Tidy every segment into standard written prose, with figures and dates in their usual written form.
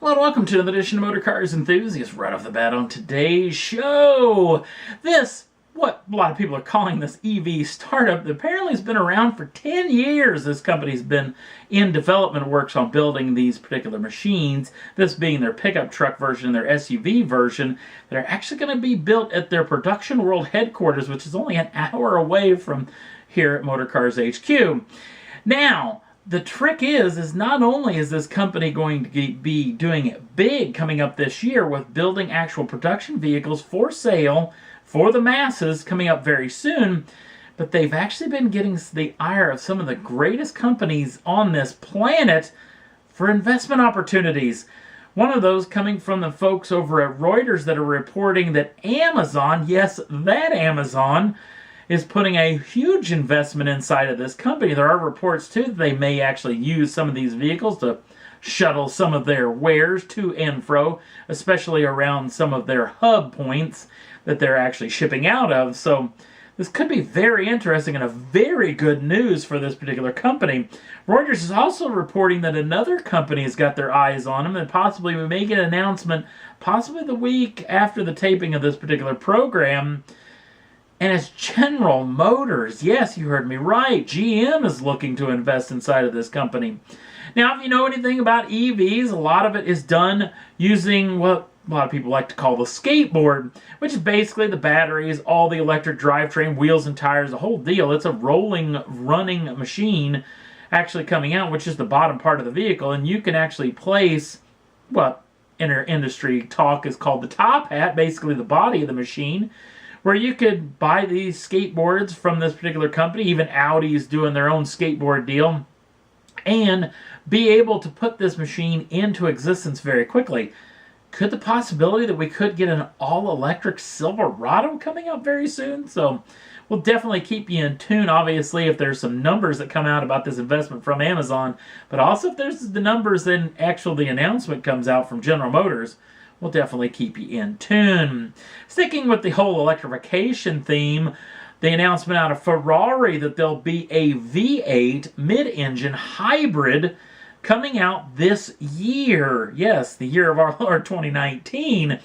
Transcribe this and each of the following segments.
Hello and welcome to another edition of Motor Cars Enthusiasts. Right off the bat on today's show, what a lot of people are calling this EV startup, that apparently has been around for 10 years. This company's been in development works on building these particular machines, this being their pickup truck version and their SUV version, that are actually going to be built at their Production World headquarters, which is only an hour away from here at Motor Cars HQ. Now, the trick is not only is this company going to be doing it big coming up this year with building actual production vehicles for sale for the masses coming up very soon, but they've actually been getting the ire of some of the greatest companies on this planet for investment opportunities. One of those coming from the folks over at Reuters that are reporting that Amazon, yes, that Amazon, is putting a huge investment inside of this company. There are reports, too, that they may actually use some of these vehicles to shuttle some of their wares to and fro, especially around some of their hub points that they're actually shipping out of. So this could be very interesting and a very good news for this particular company. Reuters is also reporting that another company has got their eyes on them, and possibly we may get an announcement possibly the week after the taping of this particular program. And it's General Motors. Yes, you heard me right. GM is looking to invest inside of this company. Now, if you know anything about EVs, a lot of it is done using what a lot of people like to call the skateboard, which is basically the batteries, all the electric drivetrain, wheels and tires, the whole deal. It's a rolling, running machine actually coming out, which is the bottom part of the vehicle. And you can actually place what in our industry talk is called the top hat, basically the body of the machine, where you could buy these skateboards from this particular company. Even Audi is doing their own skateboard deal, and be able to put this machine into existence very quickly. Could the possibility that we could get an all-electric Silverado coming out very soon? So we'll definitely keep you in tune, obviously, if there's some numbers that come out about this investment from Amazon, but also if there's the numbers and the announcement comes out from General Motors. We'll definitely keep you in tune. Sticking with the whole electrification theme, the announcement out of Ferrari that there'll be a V8 mid-engine hybrid coming out this year. Yes, the year of our Lord 2019.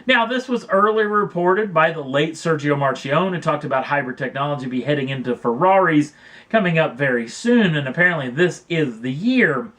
Now, this was earlier reported by the late Sergio Marchionne, who talked about hybrid technology be heading into Ferraris coming up very soon, and apparently this is the year.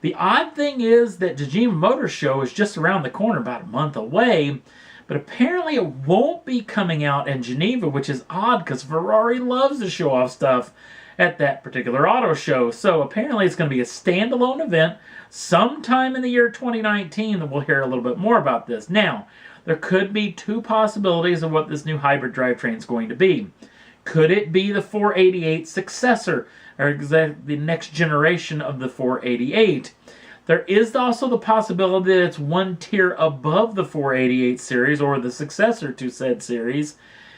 The odd thing is that the Geneva Motor Show is just around the corner, about a month away, but apparently it won't be coming out in Geneva, which is odd because Ferrari loves to show off stuff at that particular auto show. So apparently it's going to be a standalone event sometime in the year 2019 that we'll hear a little bit more about this. Now, there could be two possibilities of what this new hybrid drivetrain is going to be. Could it be the 488 successor, or the next generation of the 488? There is also the possibility that it's one tier above the 488 series or the successor to said series,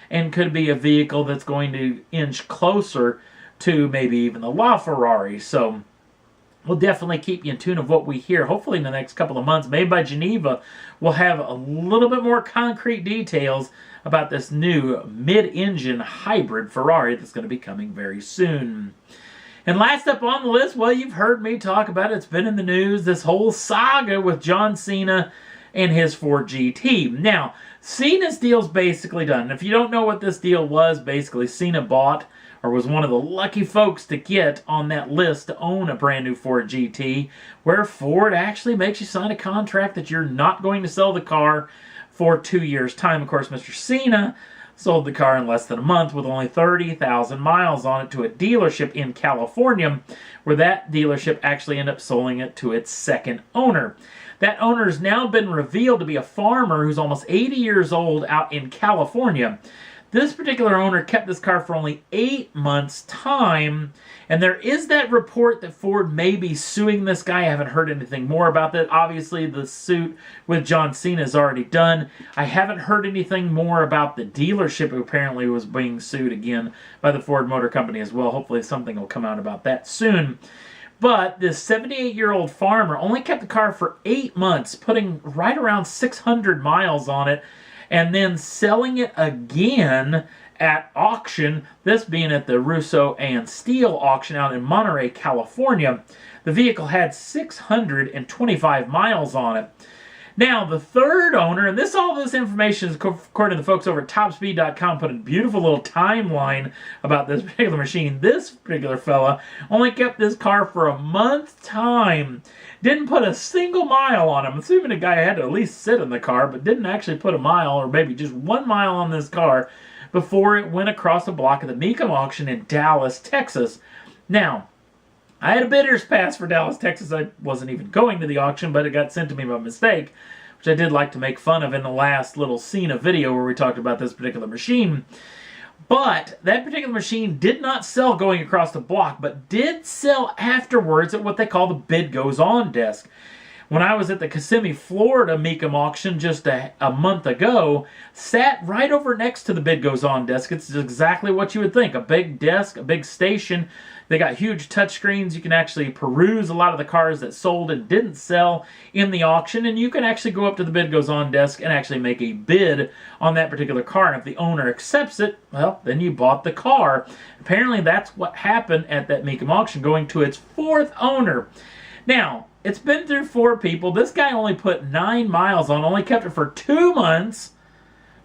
and could be a vehicle that's going to inch closer to maybe even the LaFerrari. So we'll definitely keep you in tune of what we hear. Hopefully in the next couple of months, maybe by Geneva, we'll have a little bit more concrete details about this new mid-engine hybrid Ferrari that's going to be coming very soon. And last up on the list, well, you've heard me talk about it. It's been in the news, this whole saga with John Cena and his Ford GT. Now, Cena's deal's basically done. And if you don't know what this deal was, basically Cena bought, or was one of the lucky folks to get on that list to own a brand new Ford GT, where Ford actually makes you sign a contract that you're not going to sell the car for 2 years' time. Of course, Mr. Cena sold the car in less than a month with only 30,000 miles on it to a dealership in California, where that dealership actually ended up selling it to its second owner. That owner has now been revealed to be a farmer who's almost 80 years old out in California. This particular owner kept this car for only 8 months' time, and there is that report that Ford may be suing this guy. I haven't heard anything more about that. Obviously, the suit with John Cena is already done. I haven't heard anything more about the dealership who apparently was being sued again by the Ford Motor Company as well. Hopefully something will come out about that soon. But this 78-year-old farmer only kept the car for 8 months, putting right around 600 miles on it, and then selling it again at auction, this being at the Russo and Steele auction out in Monterey, California. The vehicle had 625 miles on it. Now, the third owner, and all this information is according to the folks over at topspeed.com, put a beautiful little timeline about this particular machine. This particular fella only kept this car for a month's time. Didn't put a single mile on him. I'm assuming the guy had to at least sit in the car, but didn't actually put a mile, or maybe just 1 mile on this car before it went across the block at the Mecum auction in Dallas, Texas. Now, I had a bidder's pass for Dallas, Texas. I wasn't even going to the auction, but it got sent to me by mistake, which I did like to make fun of in the last little Cena video where we talked about this particular machine. But that particular machine did not sell going across the block, but did sell afterwards at what they call the bid goes on desk. When I was at the Kissimmee, Florida Mecum auction just a month ago, sat right over next to the bid goes on desk. It's exactly what you would think. A big desk, a big station. They got huge touchscreens. You can actually peruse a lot of the cars that sold and didn't sell in the auction, and you can actually go up to the bid goes on desk and actually make a bid on that particular car. And if the owner accepts it, well, then you bought the car. Apparently that's what happened at that Mecum auction, going to its fourth owner. Now, it's been through 4 people. This guy only put 9 miles on, only kept it for 2 months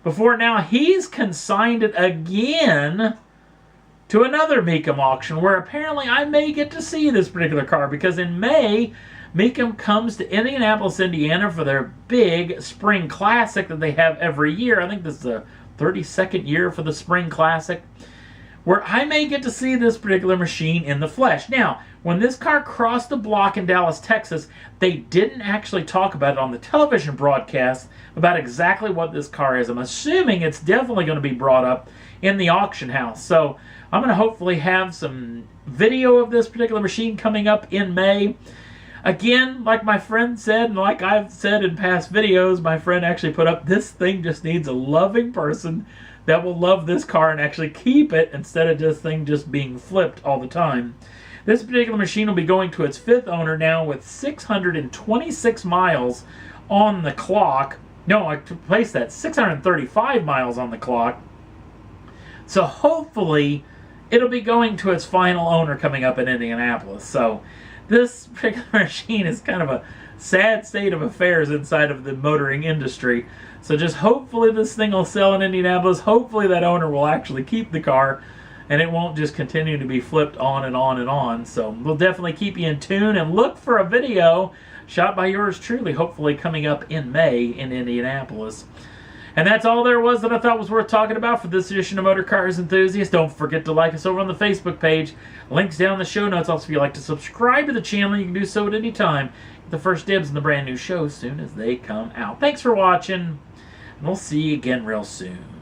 before now he's consigned it again to another Mecum auction, where apparently I may get to see this particular car, because in May, Mecum comes to Indianapolis, Indiana for their big Spring Classic that they have every year. I think this is the 32nd year for the Spring Classic, where I may get to see this particular machine in the flesh. Now, when this car crossed the block in Dallas, Texas, they didn't actually talk about it on the television broadcast about exactly what this car is. I'm assuming it's definitely going to be brought up in the auction house. So I'm going to hopefully have some video of this particular machine coming up in May. Again, like my friend said, and like I've said in past videos, my friend actually put up, this thing just needs a loving person that will love this car and actually keep it instead of this thing just being flipped all the time. This particular machine will be going to its 5th owner now with 626 miles on the clock. No, I replaced that. 635 miles on the clock. So hopefully it'll be going to its final owner coming up in Indianapolis. So this particular machine is kind of a sad state of affairs inside of the motoring industry. So just hopefully this thing will sell in Indianapolis. Hopefully that owner will actually keep the car, and it won't just continue to be flipped on and on and on. So we'll definitely keep you in tune and look for a video shot by yours truly, hopefully coming up in May in Indianapolis. And that's all there was that I thought was worth talking about for this edition of Motor Cars Enthusiast. Don't forget to like us over on the Facebook page. Links down in the show notes. Also, if you'd like to subscribe to the channel, you can do so at any time. Get the first dibs on the brand new shows soon as they come out. Thanks for watching, and we'll see you again real soon.